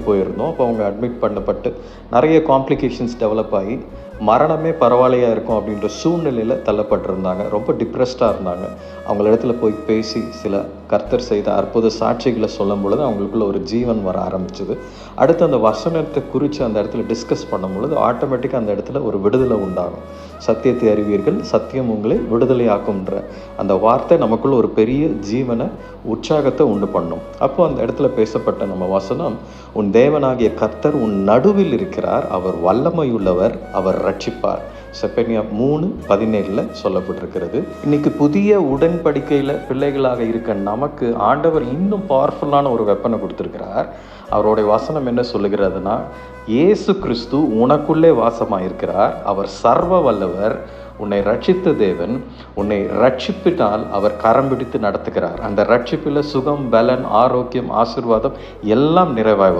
போயிருந்தோம். அப்போ அவங்க அட்மிட் பண்ணப்பட்டு நிறைய காம்ப்ளிகேஷன்ஸ் டெவலப் ஆகி மரணமே பரவாயில்லையாக இருக்கும் அப்படின்ற சூழ்நிலையில் தள்ளப்பட்டிருந்தாங்க. ரொம்ப டிப்ரெஸ்டாக இருந்தாங்க. அவங்கள இடத்துல போய் பேசி சில கர்த்தர் செய்த அற்புத சாட்சிகளை சொல்லும் பொழுது அவங்களுக்குள்ள ஒரு ஜீவன் வர ஆரம்பிச்சுது. அடுத்து அந்த வசனத்தை குறித்து அந்த இடத்துல டிஸ்கஸ் பண்ணும் பொழுது ஆட்டோமேட்டிக்காக அந்த இடத்துல ஒரு விடுதலை உண்டாகும். சத்தியத்தை அறிவீர்கள், சத்தியம் உங்களை விடுதலையாக்கும்ன்ற அந்த வார்த்தை நமக்குள்ள ஒரு பெரிய ஜீவனை, உற்சாகத்தை உண்டு பண்ணும். அப்போ அந்த இடத்துல பேசப்பட்ட நம்ம வசனம், உன் தேவனாகிய கர்த்தர் உன் நடுவில் இருக்கிறார், அவர் வல்லமையுள்ளவர், அவர் ரட்சிப்பார். செப்பனியா 3:17 சொல்லப்பட்டிருக்கிறது. இன்னைக்கு புதிய உடன்படிக்கையில் பிள்ளைகளாக இருக்க நமக்கு ஆண்டவர் இன்னும் பவர்ஃபுல்லான ஒரு வெப்பனை கொடுத்திருக்கிறார். அவருடைய வசனம் என்ன சொல்லுகிறதுனா, இயேசு கிறிஸ்து உனக்குள்ளே வாசமாயிருக்கிறார், அவர் சர்வ வல்லவர், உன்னை ரட்சித்த தேவன், உன்னை ரட்சிப்பினால் அவர் கரம் பிடித்து நடத்துகிறார். அந்த ரட்சிப்பில் சுகம், பலன், ஆரோக்கியம், ஆசீர்வாதம் எல்லாம் நிறைவாய் வரும்.